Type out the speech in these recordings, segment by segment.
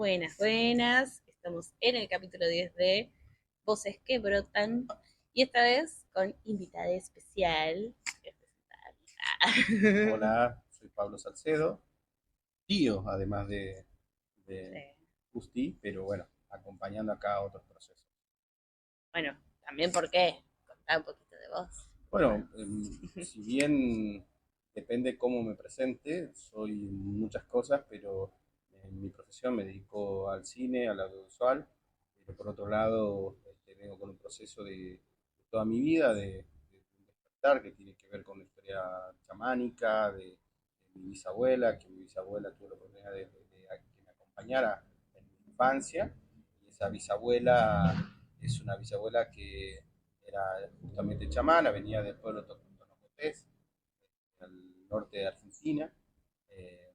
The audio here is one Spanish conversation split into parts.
Buenas, buenas. Estamos en el capítulo 10 de Voces que Brotan y esta vez con invitada especial. Voy a presentar. Hola, soy Pablo Salcedo, tío, además de Sí. Justi, pero bueno, acompañando acá otros procesos. Bueno, también por qué. Contá un poquito de vos. Bueno, si bien depende cómo me presente, soy muchas cosas, pero en mi profesión me dedico al cine, al audiovisual, pero por otro lado vengo con un proceso de toda mi vida, de un despertar que tiene que ver con la historia chamánica, de mi bisabuela, que mi bisabuela tuvo la oportunidad de que me acompañara en mi infancia, y esa bisabuela es una bisabuela que era justamente chamana, venía del pueblo Tonocotés, al norte de Argentina, eh,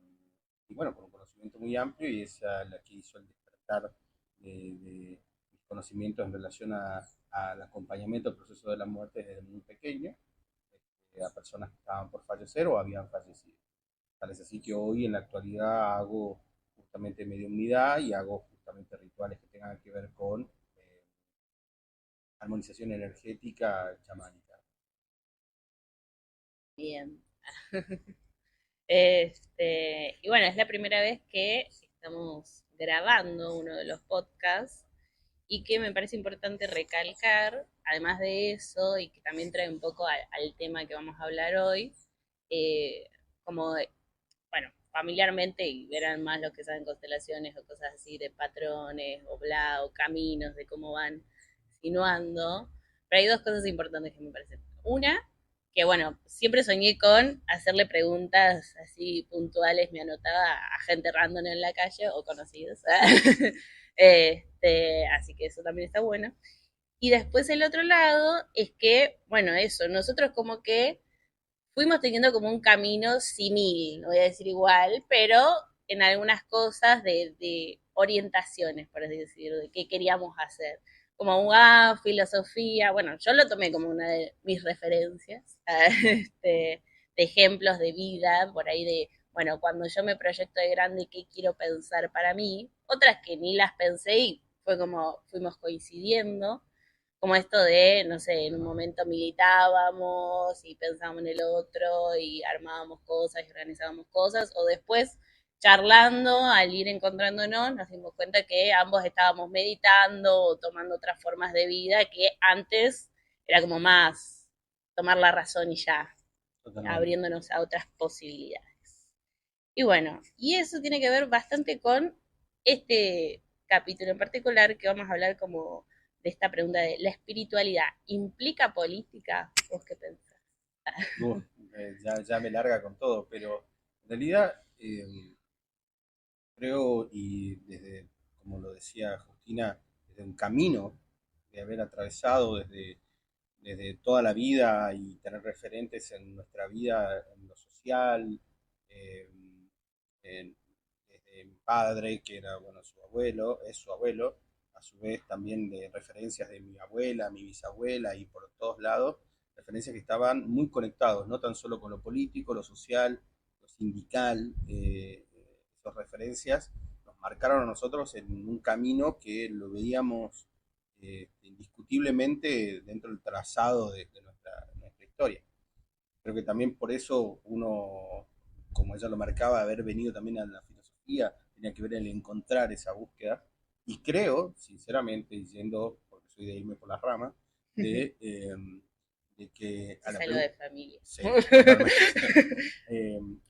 y bueno, con un conocimiento muy amplio, y es la que hizo el despertar de mis conocimientos en relación al acompañamiento al proceso de la muerte desde muy pequeño, a personas que estaban por fallecer o habían fallecido. Tal es así que hoy en la actualidad hago justamente mediunidad y hago justamente rituales que tengan que ver con armonización energética chamánica. Bien. Y bueno, es la primera vez que estamos grabando uno de los podcasts y que me parece importante recalcar, además de eso, y que también trae un poco al tema que vamos a hablar hoy, eh, como, bueno, familiarmente, y verán más los que saben constelaciones o cosas así, de patrones o bla, o caminos, de cómo van sinuando, pero hay dos cosas importantes que me parecen. Una, que bueno, siempre soñé con hacerle preguntas así puntuales, me anotaba a gente random en la calle o conocidos. Así que eso también está bueno. Y después el otro lado es que, bueno, eso, nosotros como que fuimos teniendo como un camino simil, no voy a decir igual, pero en algunas cosas de orientaciones, por así decirlo, de qué queríamos hacer. Como filosofía, bueno, yo lo tomé como una de mis referencias, de ejemplos de vida, por ahí de, bueno, cuando yo me proyecto de grande, ¿qué quiero pensar para mí? Otras que ni las pensé y fue como fuimos coincidiendo, como esto de, no sé, en un momento militábamos y pensábamos en el otro y armábamos cosas y organizábamos cosas, o después charlando, al ir encontrándonos, nos dimos cuenta que ambos estábamos meditando o tomando otras formas de vida que antes era como más tomar la razón y ya, Totalmente. abriéndonos a otras posibilidades. Y bueno, y eso tiene que ver bastante con este capítulo en particular que vamos a hablar como de esta pregunta de la espiritualidad. ¿Implica política? ¿Vos qué pensás? Uf, ya me larga con todo, pero en realidad creo, y desde, como lo decía Justina, desde un camino de haber atravesado desde toda la vida y tener referentes en nuestra vida, en lo social, eh, en- desde mi padre, que era, bueno, su abuelo, es su abuelo, a su vez también de referencias de mi abuela, mi bisabuela y por todos lados, referencias que estaban muy conectados, no tan solo con lo político, lo social, lo sindical, esas referencias nos marcaron a nosotros en un camino que lo veíamos indiscutiblemente dentro del trazado de nuestra historia. Creo que también por eso uno, como ella lo marcaba, haber venido también a la filosofía, tenía que ver el encontrar esa búsqueda. Y creo, sinceramente, diciendo, porque soy de irme por las ramas, de, eh, de que a Es la algo pregunta, de familia. sí, totalmente.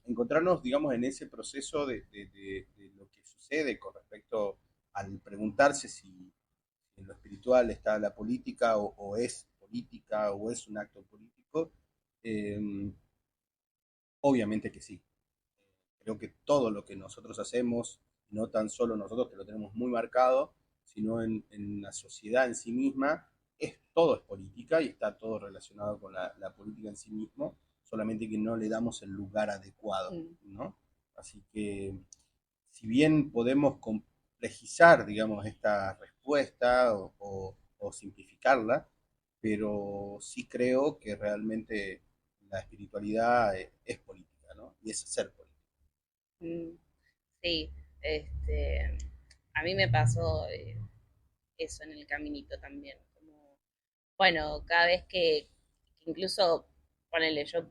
Encontrarnos, digamos, en ese proceso de lo que sucede con respecto al preguntarse si en lo espiritual está la política o es política o es un acto político. eh, Obviamente que sí. Creo que todo lo que nosotros hacemos, no tan solo nosotros que lo tenemos muy marcado, sino en la sociedad en sí misma, todo es política y está todo relacionado con la política en sí mismo, solamente que no le damos el lugar adecuado, Mm, ¿no? Así que, si bien podemos complejizar, digamos, esta respuesta o simplificarla, pero sí creo que realmente la espiritualidad es política, ¿no? Y es ser política. mm, sí, este, a mí me pasó eso en el caminito también. Como, bueno, cada vez que incluso, ponele, yo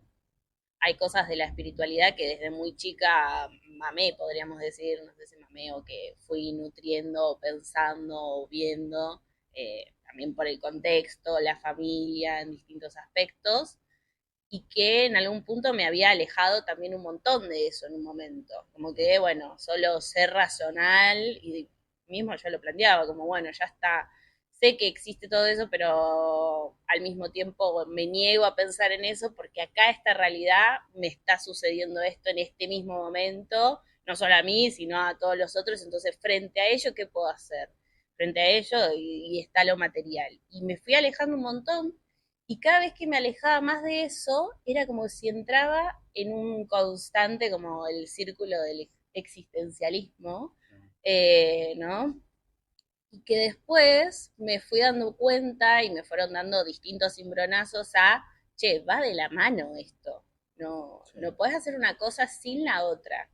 hay cosas de la espiritualidad que desde muy chica mamé, podríamos decir, no sé si mamé o que fui nutriendo, pensando, viendo, también por el contexto, la familia, en distintos aspectos, y que en algún punto me había alejado también un montón de eso en un momento. Como que, bueno, solo ser racional y mismo yo lo planteaba, como, bueno, ya está, sé que existe todo eso, pero al mismo tiempo me niego a pensar en eso porque acá esta realidad me está sucediendo esto en este mismo momento, no solo a mí, sino a todos los otros, entonces frente a ello, ¿qué puedo hacer? Frente a ello y está lo material. Y me fui alejando un montón y cada vez que me alejaba más de eso, era como si entraba en un constante, como el círculo del existencialismo, ¿no? Y que después me fui dando cuenta y me fueron dando distintos cimbronazos a, che, va de la mano esto. No, Sí. no podés hacer una cosa sin la otra.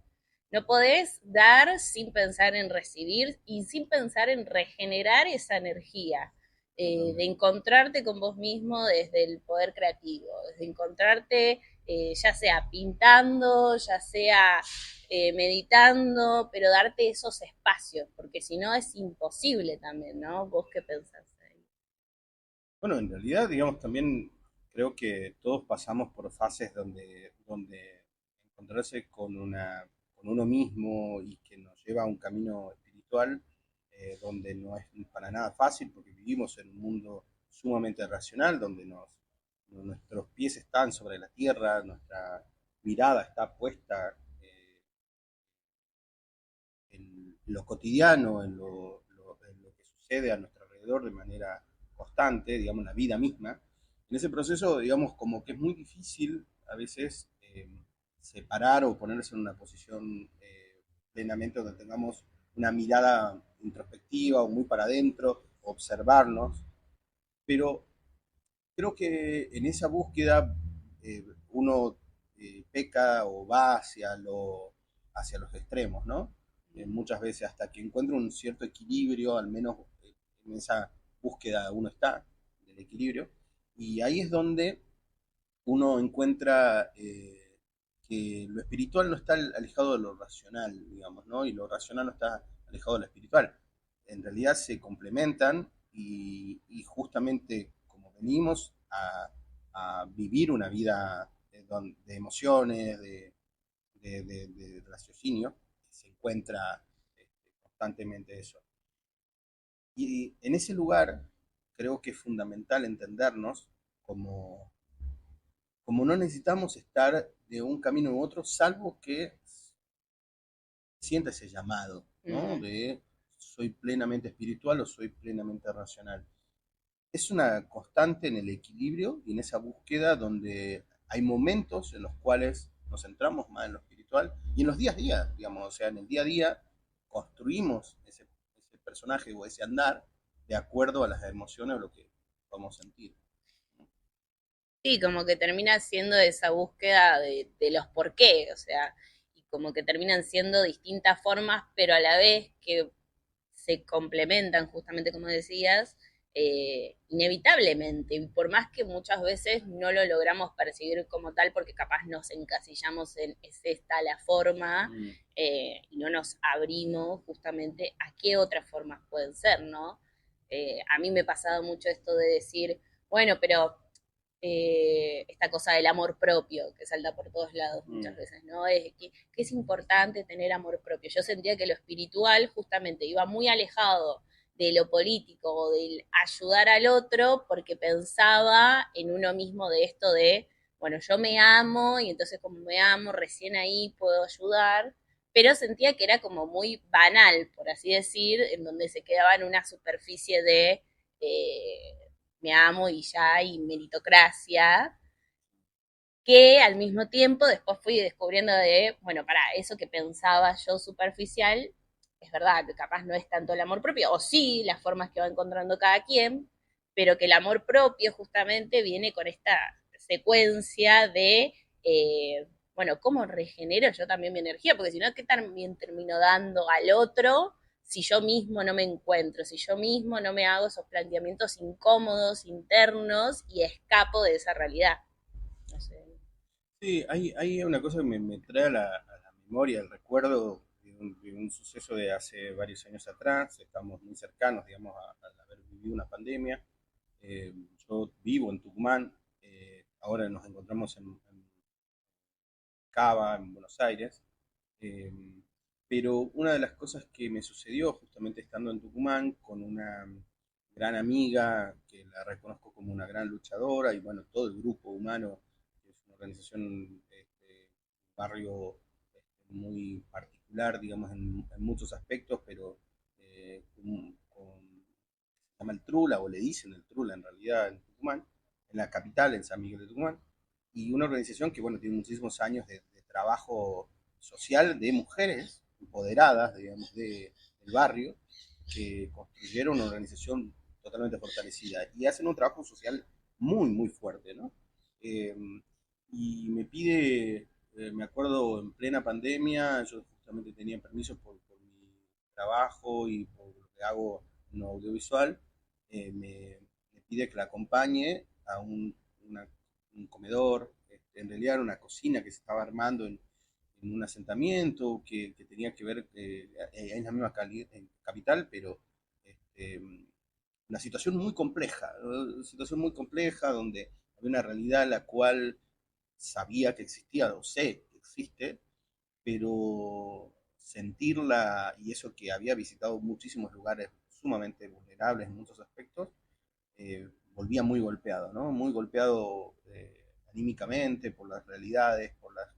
No podés dar sin pensar en recibir y sin pensar en regenerar esa energía. De encontrarte con vos mismo desde el poder creativo, desde encontrarte ya sea pintando, ya sea meditando, pero darte esos espacios, porque si no es imposible también, ¿no? ¿Vos qué pensás ahí? Bueno, en realidad, digamos, también creo que todos pasamos por fases donde encontrarse con uno mismo y que nos lleva a un camino espiritual donde no es para nada fácil porque vivimos en un mundo sumamente racional, donde nuestros pies están sobre la tierra, nuestra mirada está puesta en lo cotidiano, en lo que sucede a nuestro alrededor de manera constante, digamos, la vida misma. En ese proceso, digamos, como que es muy difícil a veces separar o ponerse en una posición plenamente donde tengamos una mirada introspectiva o muy para adentro, observarnos, pero creo que en esa búsqueda uno peca o va hacia los extremos, ¿no? Muchas veces hasta que encuentra un cierto equilibrio, al menos en esa búsqueda uno está, del equilibrio, y ahí es donde uno encuentra que lo espiritual no está alejado de lo racional, digamos, ¿no? Y lo racional no está alejado de lo espiritual. En realidad se complementan y justamente como venimos a vivir una vida de emociones, de raciocinio, se encuentra constantemente eso. Y en ese lugar creo que es fundamental entendernos como como no necesitamos estar de un camino u otro, salvo que sienta ese llamado, ¿no? Mm. De soy plenamente espiritual o soy plenamente racional. Es una constante en el equilibrio y en esa búsqueda donde hay momentos en los cuales nos centramos más en lo espiritual y en los días a día, digamos, o sea, en el día a día construimos ese personaje o ese andar de acuerdo a las emociones o lo que vamos a sentir. Sí, como que termina siendo esa búsqueda de los por qué, o sea, y como que terminan siendo distintas formas, pero a la vez que se complementan, justamente como decías, inevitablemente, y por más que muchas veces no lo logramos percibir como tal, porque capaz nos encasillamos en es esta la forma, Mm. y no nos abrimos justamente a qué otras formas pueden ser, ¿no? A mí me ha pasado mucho esto de decir, bueno, pero esta cosa del amor propio que salta por todos lados muchas Mm. veces, ¿no? Es que es importante tener amor propio. Yo sentía que lo espiritual justamente iba muy alejado de lo político o del ayudar al otro porque pensaba en uno mismo de esto de, bueno, yo me amo y entonces como me amo, recién ahí puedo ayudar, pero sentía que era como muy banal, por así decir, en donde se quedaba en una superficie de me amo y ya, y meritocracia, que al mismo tiempo después fui descubriendo de, bueno, para eso que pensaba yo superficial, es verdad que capaz no es tanto el amor propio, o sí, las formas que va encontrando cada quien, pero que el amor propio justamente viene con esta secuencia de, bueno, ¿cómo regenero yo también mi energía? Porque si no, ¿qué también termino dando al otro si yo mismo no me encuentro, si yo mismo no me hago esos planteamientos incómodos, internos, y escapo de esa realidad. No sé. Sí, hay una cosa que me trae a la memoria, el recuerdo de un suceso de hace varios años atrás. Estamos muy cercanos, digamos, a haber vivido una pandemia. Yo vivo en Tucumán, ahora nos encontramos en Cava, en Buenos Aires. Eh, pero una de las cosas que me sucedió justamente estando en Tucumán con una gran amiga que la reconozco como una gran luchadora y bueno, todo el grupo humano, que es una organización, un barrio muy particular, digamos, en muchos aspectos, pero se llama el Trula, o le dicen el Trula en realidad en Tucumán, en la capital, en San Miguel de Tucumán, y una organización que, bueno, tiene muchísimos años de trabajo social de mujeres empoderadas, digamos, del barrio, que construyeron una organización totalmente fortalecida y hacen un trabajo social muy, muy fuerte, ¿no? Eh, y me pide, me acuerdo en plena pandemia, yo justamente tenía permisos por mi trabajo y por lo que hago en lo audiovisual, me pide que la acompañe a un comedor, en realidad era una cocina que se estaba armando en un asentamiento que tenía que ver en la misma capital, pero este, una situación muy compleja, una situación muy compleja donde había una realidad la cual sabía que existía, o sé que existe, pero sentirla, y eso que había visitado muchísimos lugares sumamente vulnerables en muchos aspectos, volvía muy golpeado, ¿no? Muy golpeado anímicamente por las realidades, por las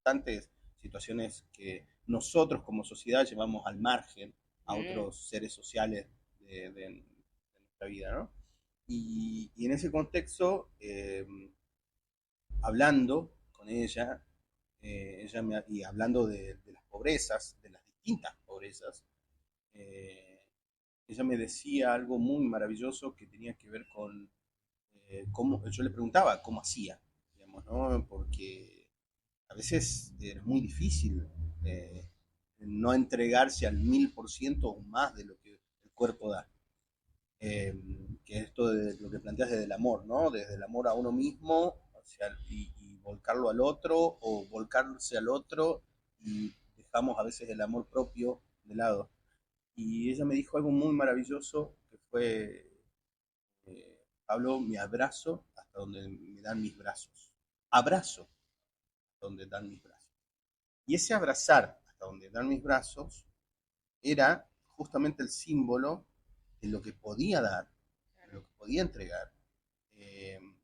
constantes situaciones que nosotros como sociedad llevamos al margen a Mm, otros seres sociales de nuestra vida, ¿no? Y en ese contexto, hablando con y hablando de las pobrezas, de las distintas pobrezas, eh, ella me decía algo muy maravilloso que tenía que ver con cómo, yo le preguntaba cómo hacía, digamos, ¿no? Porque a veces es muy difícil no entregarse al 1000% o más de lo que el cuerpo da. Eh, que es esto de lo que planteas desde el amor, ¿no? Desde el amor a uno mismo y volcarlo al otro o volcarse al otro y dejamos a veces el amor propio de lado. Y ella me dijo algo muy maravilloso que fue, Pablo, me abrazo hasta donde me dan mis brazos. Abrazo hasta donde dan mis brazos. Y ese abrazar hasta donde dan mis brazos era justamente el símbolo de lo que podía dar, de lo que podía entregar,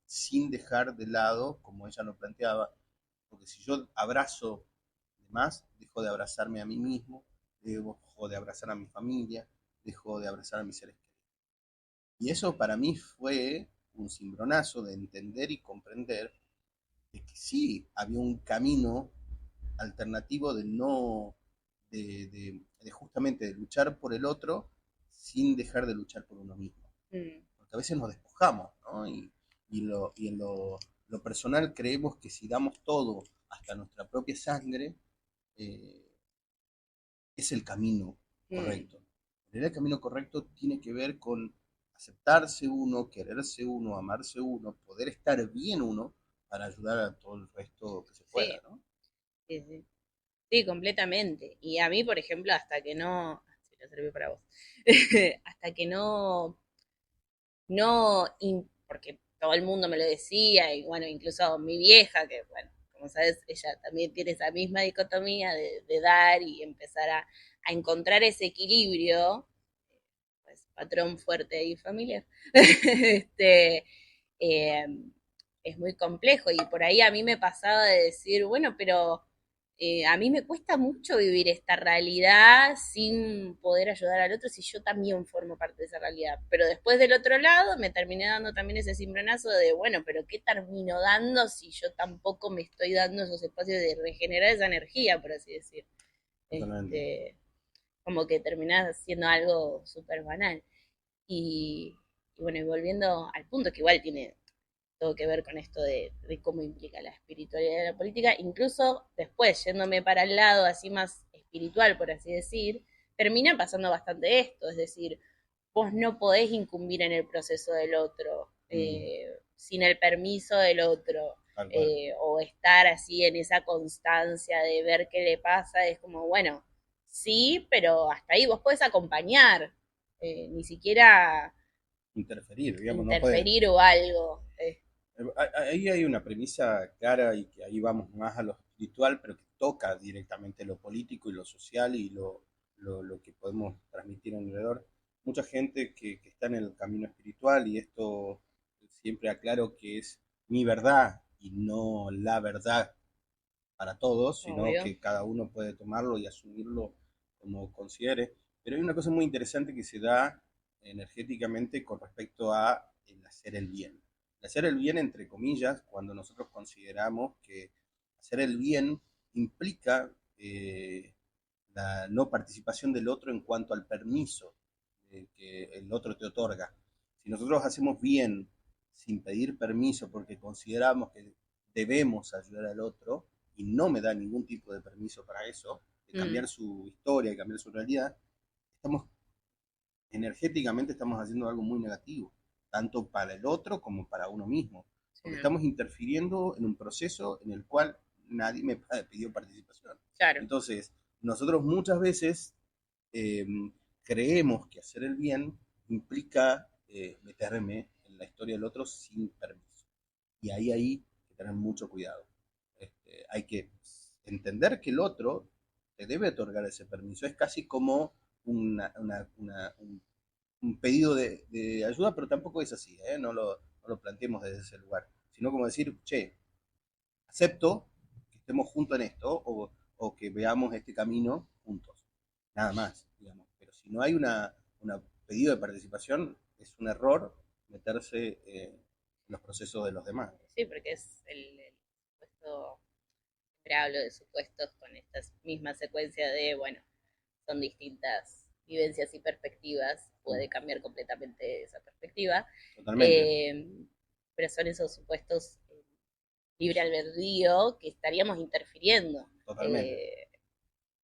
sin dejar de lado, como ella lo planteaba, porque si yo abrazo de más, dejo de abrazarme a mí mismo, dejo de abrazar a mi familia, dejo de abrazar a mis seres queridos. Y eso para mí fue un cimbronazo de entender y comprender de que sí había un camino alternativo de no, de justamente de luchar por el otro sin dejar de luchar por uno mismo. mm. Porque a veces nos despojamos, ¿no? Y en lo personal creemos que si damos todo, hasta nuestra propia sangre, eh, es el camino Mm. correcto. El camino correcto tiene que ver con aceptarse uno, quererse uno, amarse uno, poder estar bien uno para ayudar a todo el resto que se Sí, pueda, ¿no? sí, sí. Sí, completamente. Y a mí, por ejemplo, hasta que no, si no sirvió para vos, hasta que porque todo el mundo me lo decía, y bueno, incluso mi vieja, que bueno, como sabes, ella también tiene esa misma dicotomía de dar y empezar a encontrar ese equilibrio, pues patrón fuerte y familiar, este, eh, es muy complejo y por ahí a mí me pasaba de decir, bueno, pero a mí me cuesta mucho vivir esta realidad sin poder ayudar al otro si yo también formo parte de esa realidad. Pero después del otro lado me terminé dando también ese cimbronazo de, bueno, pero ¿qué termino dando si yo tampoco me estoy dando esos espacios de regenerar esa energía, por así decir? Totalmente. Este, como que terminás haciendo algo súper banal. Y bueno, y volviendo al punto que igual tiene todo que ver con esto de cómo implica la espiritualidad de la política, incluso después, yéndome para el lado así más espiritual, por así decir, termina pasando bastante esto, es decir, vos no podés incumbir en el proceso del otro, Mm, sin el permiso del otro, tal cual. o estar así en esa constancia de ver qué le pasa, es como, bueno, sí, pero hasta ahí vos podés acompañar, ni siquiera Interferir, digamos, no puede. interferir o algo. Ahí hay una premisa clara y que ahí vamos más a lo espiritual, pero que toca directamente lo político y lo social y lo que podemos transmitir alrededor. Mucha gente que está en el camino espiritual, y esto siempre aclaro que es mi verdad y no la verdad para todos, sino Obvio. que cada uno puede tomarlo y asumirlo como considere. Pero hay una cosa muy interesante que se da energéticamente con respecto a el hacer el bien. El hacer el bien, entre comillas, cuando nosotros consideramos que hacer el bien implica la no participación del otro en cuanto al permiso que el otro te otorga. Si nosotros hacemos bien sin pedir permiso porque consideramos que debemos ayudar al otro y no me da ningún tipo de permiso para eso, de Mm, cambiar su historia, de cambiar su realidad, estamos energéticamente estamos haciendo algo muy negativo, tanto para el otro como para uno mismo, sí, porque estamos interfiriendo en un proceso en el cual nadie me pidió participación. claro. Entonces, nosotros muchas veces eh, creemos que hacer el bien implica meterme en la historia del otro sin permiso. Y ahí hay que tener mucho cuidado. Hay que entender que el otro te debe otorgar ese permiso. Es casi como un pedido de ayuda, pero tampoco es así, ¿eh? No lo planteemos desde ese lugar, sino como decir, che, acepto que estemos juntos en esto o que veamos este camino juntos, nada más, digamos. Pero si no hay una pedido de participación, es un error meterse en los procesos de los demás. Sí, porque es el supuesto, siempre hablo de supuestos con esta misma secuencia de, bueno, son distintas vivencias y perspectivas, Mm, puede cambiar completamente esa perspectiva, totalmente, eh, pero son esos supuestos libre albedrío que estaríamos interfiriendo. totalmente. eh,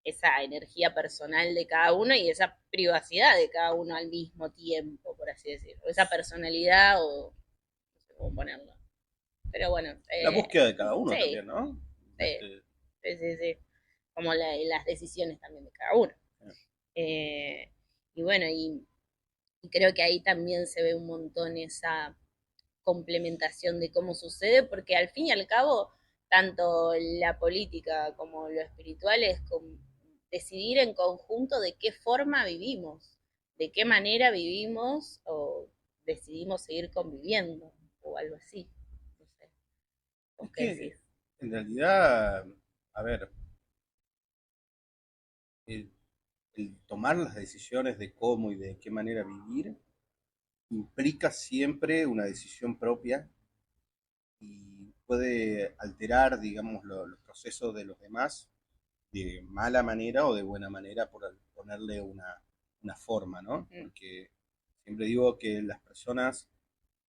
esa energía personal de cada uno y esa privacidad de cada uno al mismo tiempo, por así decirlo. Esa personalidad o no sé cómo ponerlo. Pero bueno, La búsqueda de cada uno sí, también, ¿no? sí, Este, sí, sí, sí. Como las decisiones también de cada uno. Eh, y bueno, y creo que ahí también se ve un montón esa complementación de cómo sucede, porque al fin y al cabo, tanto la política como lo espiritual es decidir en conjunto de qué forma vivimos, de qué manera vivimos o decidimos seguir conviviendo o algo así. No sé, ¿vos es qué que decís? en realidad, a ver, el, el tomar las decisiones de cómo y de qué manera vivir implica siempre una decisión propia y puede alterar, digamos, los procesos de los demás de mala manera o de buena manera, por ponerle una forma, ¿no? Mm, Porque siempre digo que las personas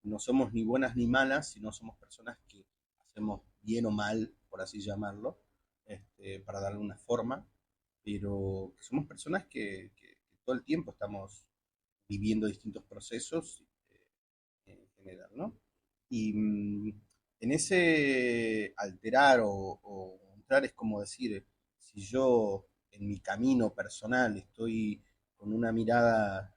no somos ni buenas ni malas, sino somos personas que hacemos bien o mal, por así llamarlo, para darle una forma, pero que somos personas que todo el tiempo estamos viviendo distintos procesos en general, ¿no? Y en ese alterar o entrar es como decir, si yo en mi camino personal estoy con una mirada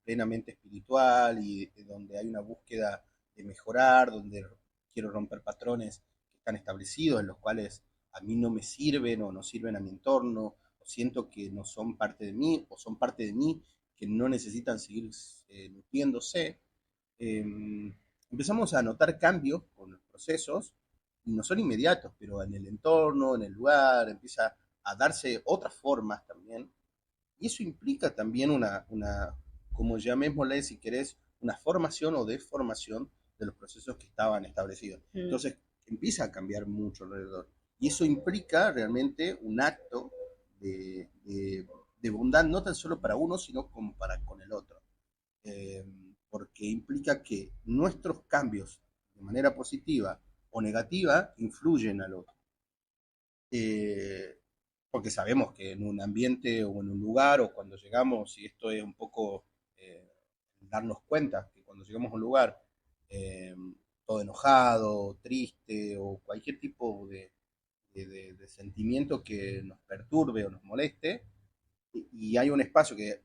plenamente espiritual y donde hay una búsqueda de mejorar, donde quiero romper patrones que están establecidos, en los cuales a mí no me sirven o no sirven a mi entorno, o siento que no son parte de mí, o son parte de mí que no necesitan seguir nutriéndose, eh, empezamos a notar cambios con los procesos y no son inmediatos, pero en el entorno, en el lugar, empieza a darse otras formas también. Y eso implica también como llamémosle si querés, una formación o deformación de los procesos que estaban establecidos. mm, Entonces empieza a cambiar mucho alrededor. Y eso implica realmente un acto de bondad, no tan solo para uno, sino como para con el otro, eh, porque implica que nuestros cambios de manera positiva o negativa influyen al otro. Eh, porque sabemos que en un ambiente o en un lugar o cuando llegamos, y esto es un poco darnos cuenta que cuando llegamos a un lugar eh, todo enojado, triste o cualquier tipo de sentimiento que nos perturbe o nos moleste, y hay un espacio que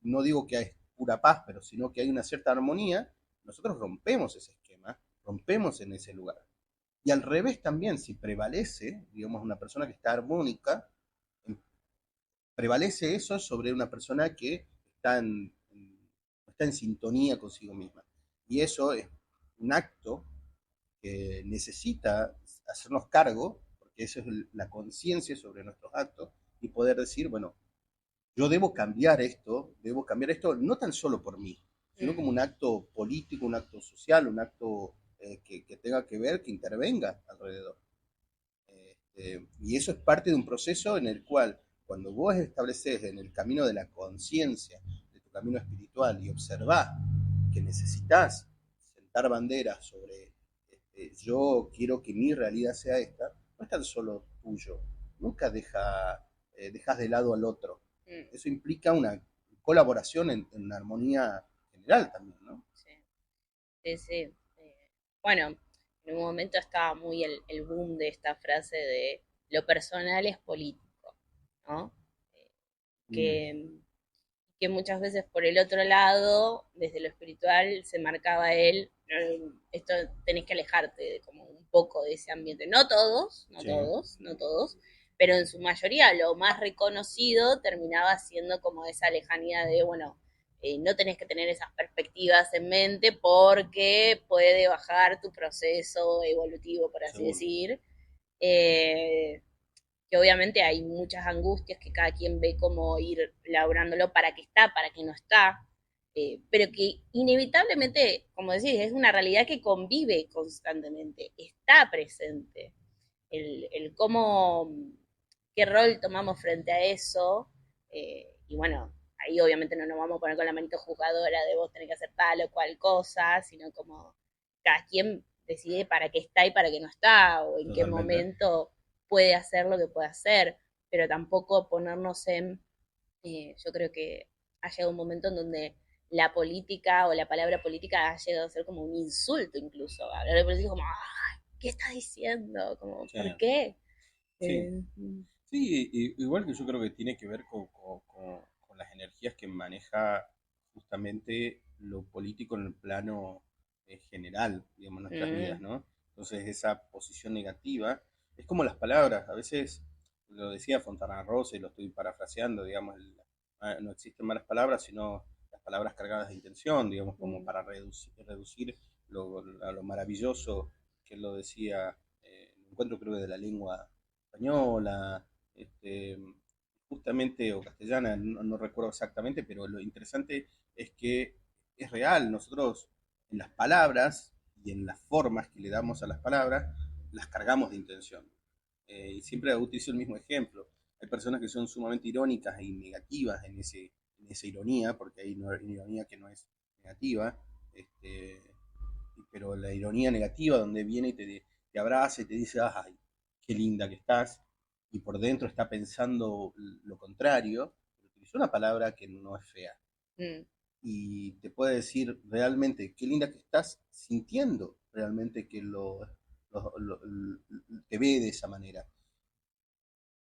no digo que es pura paz, pero sino que hay una cierta armonía, nosotros rompemos ese esquema, rompemos en ese lugar. Y al revés también, si prevalece, digamos, una persona que está armónica, prevalece eso sobre una persona que está en sintonía consigo misma. Y eso es un acto que necesita hacernos cargo, porque eso es la conciencia sobre nuestros actos, y poder decir, bueno, yo debo cambiar esto no tan solo por mí, sino como un acto político, un acto social, un acto que tenga que ver, que intervenga alrededor. Y eso es parte de un proceso en el cual, cuando vos estableces en el camino de la conciencia, de tu camino espiritual, y observás que necesitas sentar banderas sobre yo quiero que mi realidad sea esta, no es tan solo tuyo, nunca dejas de lado al otro. Mm, Eso implica una colaboración en una armonía general también, ¿no? sí, sí, sí. Bueno, en un momento estaba muy el boom de esta frase de lo personal es político, ¿no? Eh, Mm, que, que muchas veces por el otro lado, desde lo espiritual, se marcaba él, esto tenés que alejarte de como un poco de ese ambiente. No todos, no sí, todos, no todos, pero en su mayoría lo más reconocido terminaba siendo como esa lejanía de, bueno, no tenés que tener esas perspectivas en mente porque puede bajar tu proceso evolutivo, por así seguro. decir. Eh, que obviamente hay muchas angustias que cada quien ve cómo ir laburándolo para que está, para que no está, pero que inevitablemente, como decís, es una realidad que convive constantemente, está presente. El cómo, qué rol tomamos frente a eso, y bueno, ahí obviamente no nos vamos a poner con la manito juzgadora de vos tenés que hacer tal o cual cosa, sino como cada quien decide para qué está y para qué no está, o en qué Totalmente. momento puede hacer lo que puede hacer, pero tampoco ponernos en, yo creo que ha llegado un momento en donde la política o la palabra política ha llegado a ser como un insulto incluso. Hablar de política como, ¡ay! ¿Qué está diciendo? Como, Sí, ¿por qué? sí. Eh, Sí, igual que yo creo que tiene que ver con las energías que maneja justamente lo político en el plano general, digamos, en nuestras vidas, mm, ¿no? Entonces esa posición negativa es como las palabras, a veces lo decía Fontana Rosa y lo estoy parafraseando, digamos, no existen malas palabras, sino las palabras cargadas de intención, digamos, como mm, para reducir a lo maravilloso que él lo decía, en el encuentro creo que de la lengua española, este, justamente, o castellana, no recuerdo exactamente, pero lo interesante es que es real. Nosotros en las palabras y en las formas que le damos a las palabras, las cargamos de intención. Y siempre utilizo el mismo ejemplo. Hay personas que son sumamente irónicas y negativas en esa ironía, porque hay una ironía que no es negativa, este, pero la ironía negativa donde viene y te abraza y te dice, ay, qué linda que estás, y por dentro está pensando lo contrario, pero utilizó una palabra que no es fea. mm, Y te puede decir realmente qué linda que estás sintiendo realmente que te ve de esa manera.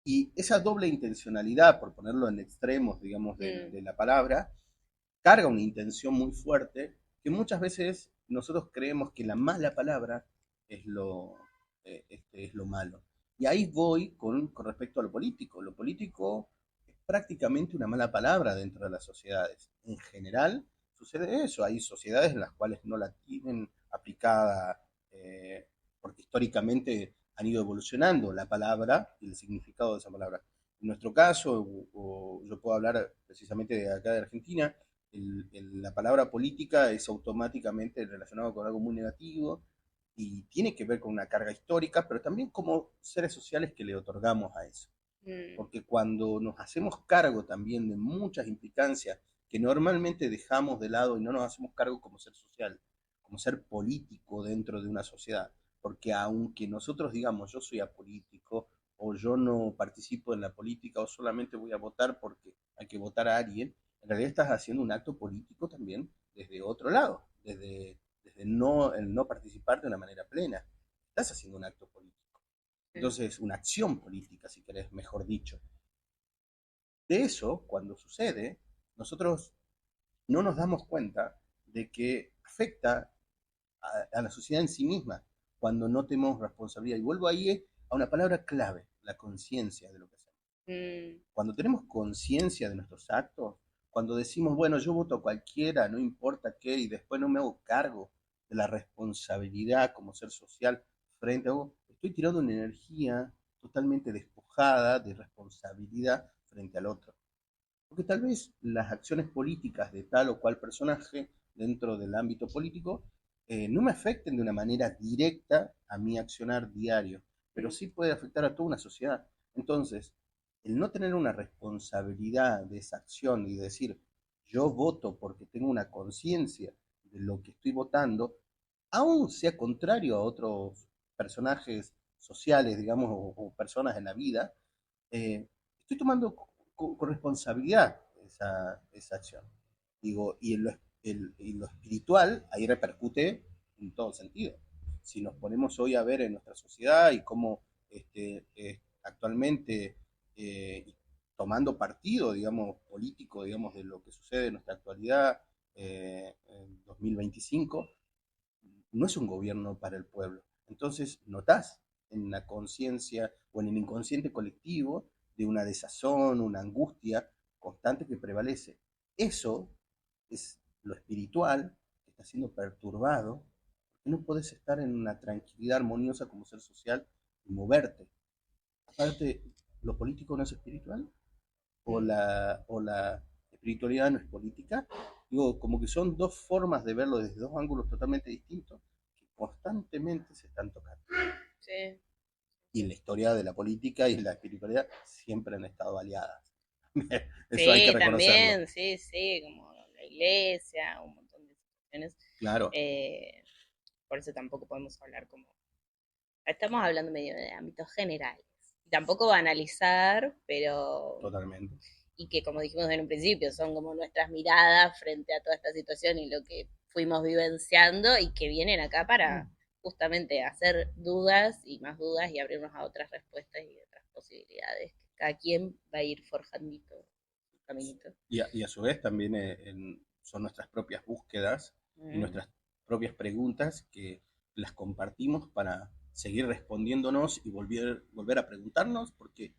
Y esa doble intencionalidad, por ponerlo en extremos, digamos, mm, de la palabra, carga una intención muy fuerte que muchas veces nosotros creemos que la mala palabra es es lo malo. Y ahí voy con respecto a lo político. Lo político es prácticamente una mala palabra dentro de las sociedades. En general sucede eso. Hay sociedades en las cuales no la tienen aplicada porque históricamente han ido evolucionando la palabra y el significado de esa palabra. En nuestro caso, o yo puedo hablar precisamente de acá de Argentina, la palabra política es automáticamente relacionado con algo muy negativo y tiene que ver con una carga histórica, pero también como seres sociales que le otorgamos a eso. mm, Porque cuando nos hacemos cargo también de muchas implicancias que normalmente dejamos de lado y no nos hacemos cargo como ser social, como ser político dentro de una sociedad, porque aunque nosotros digamos yo soy apolítico o yo no participo en la política, o solamente voy a votar porque hay que votar a alguien, en realidad estás haciendo un acto político también desde otro lado, desde no, el no participar de una manera plena. Estás haciendo un acto político. Entonces, una acción política, si querés, mejor dicho. De eso, cuando sucede, nosotros no nos damos cuenta de que afecta a la sociedad en sí misma cuando no tenemos responsabilidad. Y vuelvo ahí a una palabra clave, la conciencia de lo que hacemos. Mm, Cuando tenemos conciencia de nuestros actos, cuando decimos, bueno, yo voto a cualquiera, no importa qué, y después no me hago cargo de la responsabilidad como ser social frente a vos, estoy tirando una energía totalmente despojada de responsabilidad frente al otro. Porque tal vez las acciones políticas de tal o cual personaje dentro del ámbito político no me afecten de una manera directa a mi accionar diario, pero mm, sí puede afectar a toda una sociedad. Entonces, el no tener una responsabilidad de esa acción y decir, yo voto porque tengo una conciencia de lo que estoy votando, aún sea contrario a otros personajes sociales, digamos, o personas en la vida, estoy tomando con responsabilidad esa acción. Digo, y en lo espiritual ahí repercute en todo sentido. Si nos ponemos hoy a ver en nuestra sociedad y cómo actualmente tomando partido, digamos, político, digamos, de lo que sucede en nuestra actualidad en 2025, no es un gobierno para el pueblo. Entonces, notás en la conciencia o en el inconsciente colectivo de una desazón, una angustia constante que prevalece. Eso es lo espiritual que está siendo perturbado, porque no podés estar en una tranquilidad armoniosa como ser social y moverte. Aparte, ¿lo político no es espiritual? mm. O la espiritualidad no es política. Digo, como que son dos formas de verlo desde dos ángulos totalmente distintos que constantemente se están tocando. Sí, Y en la historia de la política y la espiritualidad siempre han estado aliadas. Eso hay que sí, reconocerlo. también, sí, sí, como la iglesia, un montón de situaciones. Claro, Eh, por eso tampoco podemos hablar como, estamos hablando medio de ámbitos generales. Y tampoco banalizar, pero, totalmente. y que como dijimos en un principio, son como nuestras miradas frente a toda esta situación y lo que fuimos vivenciando y que vienen acá para justamente hacer dudas y más dudas y abrirnos a otras respuestas y otras posibilidades. Cada quien va a ir forjando su caminito. Y a su vez también son nuestras propias búsquedas y Mm, nuestras propias preguntas que las compartimos para seguir respondiéndonos y volver a preguntarnos porque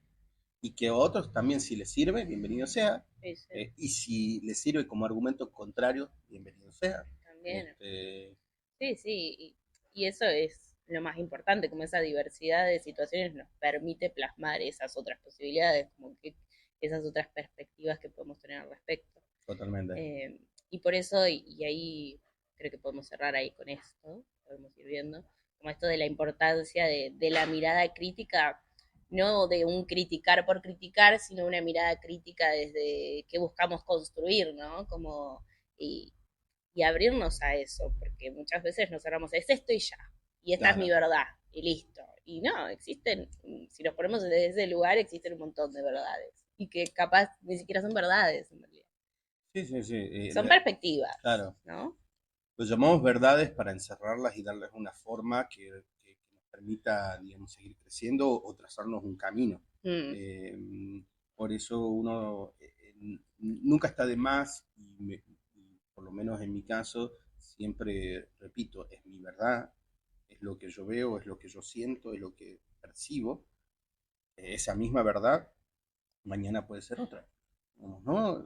y que a otros también si les sirve, bienvenido sea. sí, sí, Y si les sirve como argumento contrario, bienvenido sea. también. Este, Sí, sí, y eso es lo más importante, como esa diversidad de situaciones nos permite plasmar esas otras posibilidades, como que esas otras perspectivas que podemos tener al respecto. totalmente. Eh, y por eso, y ahí creo que podemos cerrar ahí con esto, podemos ir viendo, como esto de la importancia de la mirada crítica, no de un criticar por criticar, sino una mirada crítica desde que buscamos construir, ¿no? Como, y, y abrirnos a eso, porque muchas veces nos cerramos, es esto y ya, y esta es mi Claro. verdad, y listo. Y no, existen, si nos ponemos desde ese lugar, existen un montón de verdades, y que capaz ni siquiera son verdades en realidad. Sí, sí, sí. Son perspectivas, Claro. ¿no? Lo llamamos verdades para encerrarlas y darles una forma que nos permita, digamos, seguir creciendo o trazarnos un camino. Mm, Eh, por eso uno nunca está de más y por lo menos en mi caso, siempre repito, es mi verdad, es lo que yo veo, es lo que yo siento, es lo que percibo. Esa misma verdad mañana puede ser otra. ¿No?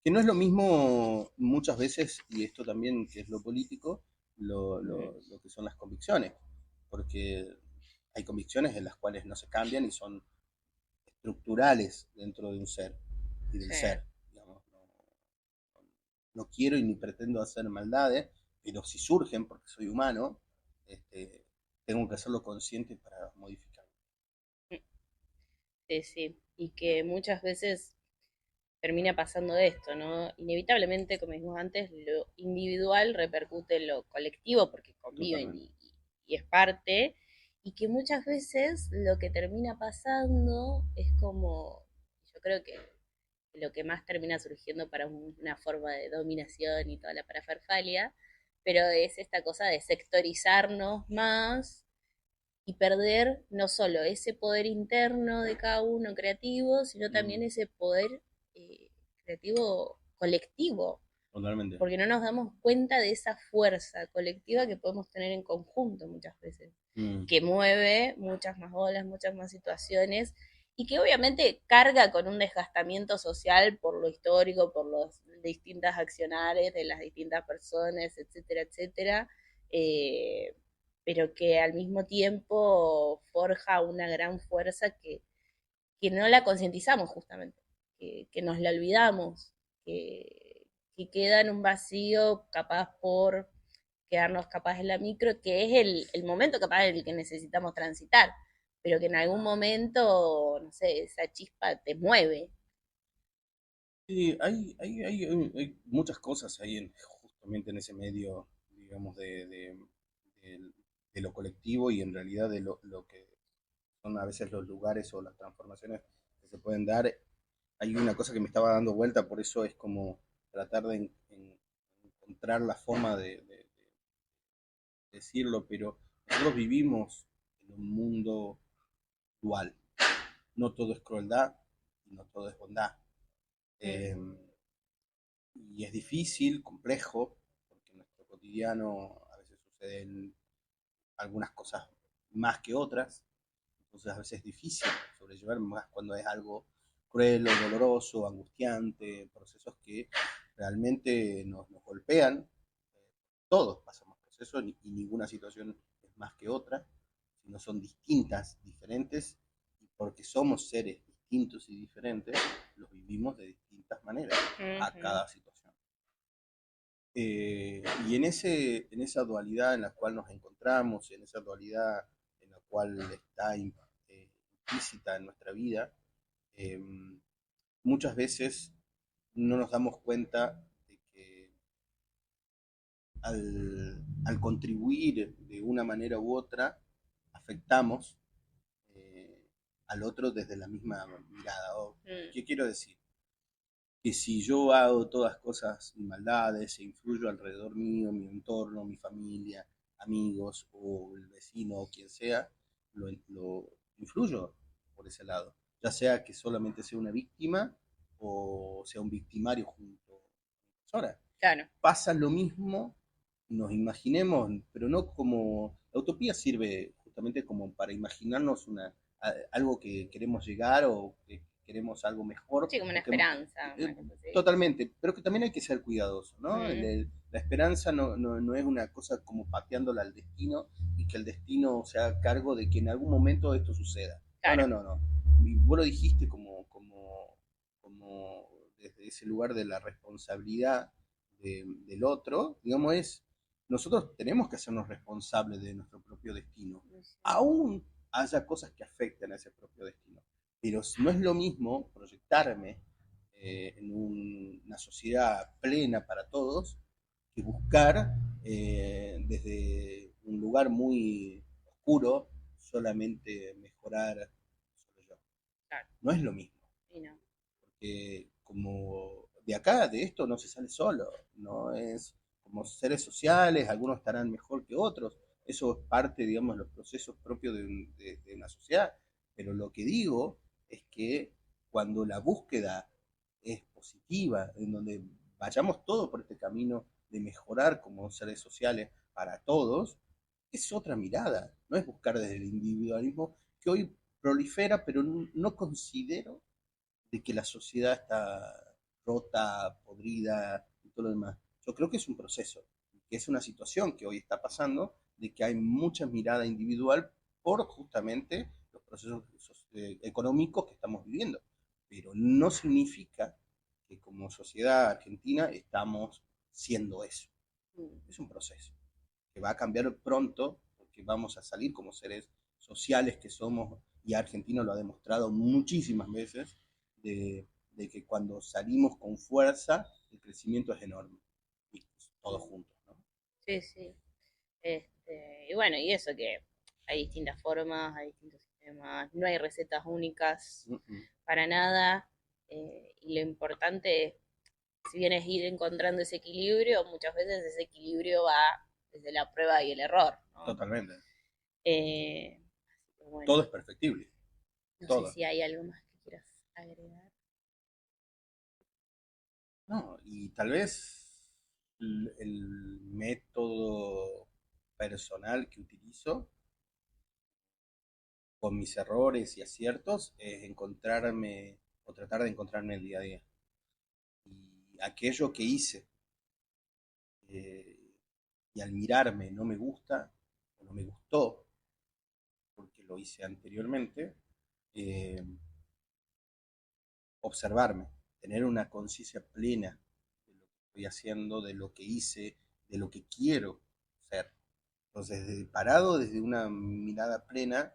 Que no es lo mismo muchas veces, y esto también que es lo político, mm, lo que son las convicciones, porque hay convicciones en las cuales no se cambian y son estructurales dentro de un ser y del sí. ser. Digamos, no quiero y ni pretendo hacer maldades, pero si surgen, porque soy humano, este, tengo que hacerlo consciente para modificarlo. Sí, sí. Y que muchas veces termina pasando esto, ¿no? Inevitablemente, como dijimos antes, lo individual repercute en lo colectivo porque conviven Totalmente. y es parte. y que muchas veces lo que termina pasando es como, yo creo que lo que más termina surgiendo para una forma de dominación y toda la parafernalia, pero es esta cosa de sectorizarnos más y perder no solo ese poder interno de cada uno creativo, sino también Mm, ese poder creativo colectivo, totalmente. porque no nos damos cuenta de esa fuerza colectiva que podemos tener en conjunto muchas veces, Mm, que mueve muchas más olas, muchas más situaciones y que obviamente carga con un desgastamiento social por lo histórico, por los distintas accionarios de las distintas personas, etcétera, etcétera, eh, pero que al mismo tiempo forja una gran fuerza que no la concientizamos justamente, que nos la olvidamos, que queda en un vacío capaz por quedarnos capaz en la micro, que es el momento capaz el que necesitamos transitar, pero que en algún momento, no sé, esa chispa te mueve. sí, hay muchas cosas ahí justamente en ese medio, digamos, de- de lo colectivo y en realidad de lo que son a veces los lugares o las transformaciones que se pueden dar. Hay una cosa que me estaba dando vuelta, por eso es como tratar de encontrar la forma de decirlo, pero nosotros vivimos en un mundo dual. No todo es crueldad y no todo es bondad. Mm, Eh, y es difícil, complejo, porque en nuestro cotidiano a veces suceden algunas cosas más que otras, entonces a veces es difícil sobrellevar más cuando es algo cruel o doloroso, angustiante, procesos que realmente nos golpean. Todos pasamos procesos y ninguna situación es más que otra, sino son distintas, diferentes, y porque somos seres distintos y diferentes, los vivimos de distintas maneras a ujú. cada situación. Y en esa dualidad en la cual nos encontramos, en esa dualidad en la cual está implícita en nuestra vida, eh, muchas veces no nos damos cuenta de que al contribuir de una manera u otra, afectamos al otro desde la misma mirada. Mm, ¿Qué quiero decir? Que si yo hago todas cosas y maldades e influyo alrededor mío, mi entorno, mi familia, amigos o el vecino o quien sea, lo influyo por ese lado. Ya sea que solamente sea una víctima o sea un victimario junto a la persona. claro, Pasa lo mismo, nos imaginemos, pero no como... La utopía sirve justamente como para imaginarnos algo que queremos llegar o que queremos algo mejor sí, como una o que esperanza, una cosa así. totalmente, pero que también hay que ser cuidadoso, ¿no? Mm, La esperanza no es una cosa como pateándola al destino y que el destino se haga cargo de que en algún momento esto suceda. No, claro, no, no, no. Y vos lo dijiste como desde ese lugar de la responsabilidad del otro, digamos, nosotros tenemos que hacernos responsables de nuestro propio destino, no sé. aún haya cosas que afecten a ese propio destino. Pero no es lo mismo proyectarme en una sociedad plena para todos que buscar desde un lugar muy oscuro solamente mejorar solo yo. Claro, No es lo mismo, y no. porque como de acá, de esto no se sale solo, no es como seres sociales, algunos estarán mejor que otros, eso es parte, digamos, de los procesos propios de una sociedad, pero lo que digo es que cuando la búsqueda es positiva, en donde vayamos todos por este camino de mejorar como seres sociales para todos, es otra mirada, no es buscar desde el individualismo que hoy prolifera, pero no considero de que la sociedad está rota, podrida y todo lo demás. Yo creo que es un proceso, que es una situación que hoy está pasando, de que hay mucha mirada individual por justamente los procesos económicos que estamos viviendo. Pero no significa que como sociedad argentina estamos siendo eso. Mm, Es un proceso que va a cambiar pronto, porque vamos a salir como seres sociales que somos, y Argentina lo ha demostrado muchísimas veces, de que cuando salimos con fuerza, el crecimiento es enorme, y todos mm. juntos, ¿no? Sí, sí. Y bueno, y eso que hay distintas formas, hay distintos sistemas, no hay recetas únicas Mm, para nada. Y lo importante es, si bien es ir encontrando ese equilibrio, muchas veces ese equilibrio va desde la prueba y el error, ¿no? totalmente. Eh, Todo bueno, es perfectible, no sé todo. si hay algo más que quieras agregar. No, y tal vez el método personal que utilizo con mis errores y aciertos es encontrarme o tratar de encontrarme el día a día. Y aquello que hice eh, y al mirarme no me gusta o no me gustó porque lo hice anteriormente, eh, observarme, tener una conciencia plena de lo que estoy haciendo, de lo que hice, de lo que quiero ser. Entonces, parado desde una mirada plena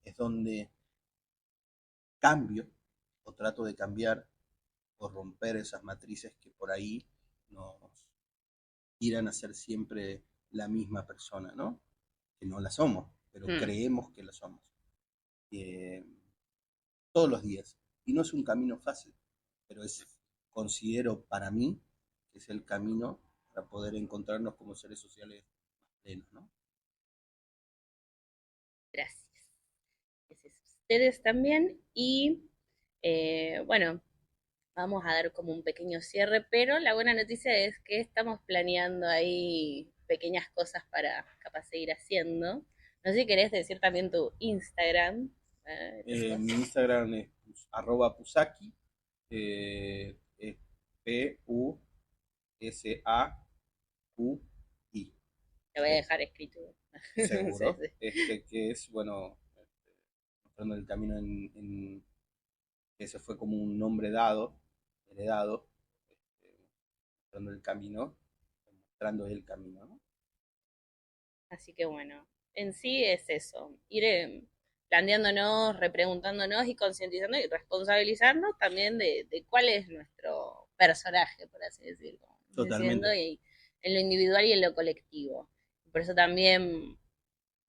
es donde cambio o trato de cambiar o romper esas matrices que por ahí nos tiran a ser siempre la misma persona, ¿no? Que no la somos, pero Hmm, creemos que la somos. Eh, todos los días. Y no es un camino fácil, pero considero para mí que es el camino para poder encontrarnos como seres sociales plenos, ¿no? gracias. Gracias a ustedes también. Y bueno, vamos a dar como un pequeño cierre, pero la buena noticia es que estamos planeando ahí pequeñas cosas para capaz seguir haciendo. No sé si querés decir también tu Instagram. Mi Instagram es arroba pusaki, es Pusaki. Te voy a dejar escrito. Sí, Seguro. sí. Que es, bueno, mostrando el camino ese fue como un nombre dado, heredado, mostrando el camino, mostrando el camino, ¿no? Así que bueno, en sí es eso, ir planteándonos, repreguntándonos y concientizando y responsabilizarnos también de cuál es nuestro personaje, por así decirlo, diciendo, Totalmente. y en lo individual y en lo colectivo. Por eso también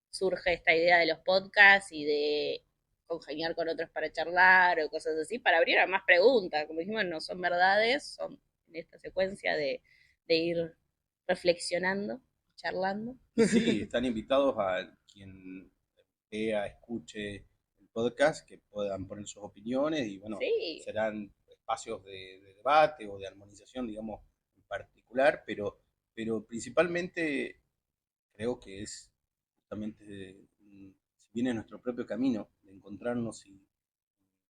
surge esta idea de los podcasts y de congeniar con otros para charlar o cosas así, para abrir a más preguntas. Como dijimos, no son verdades, son en esta secuencia de ir reflexionando, charlando. Sí, están invitados a quien vea, escuche el podcast, que puedan poner sus opiniones y bueno, Sí, serán espacios de debate o de armonización, digamos, en particular, pero principalmente creo que es justamente, si viene nuestro propio camino de encontrarnos y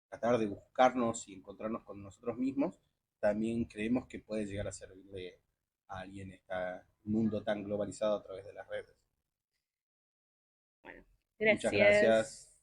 tratar de buscarnos y encontrarnos con nosotros mismos, también creemos que puede llegar a servirle a alguien este mundo tan globalizado a través de las redes. bueno, Muchas gracias. gracias.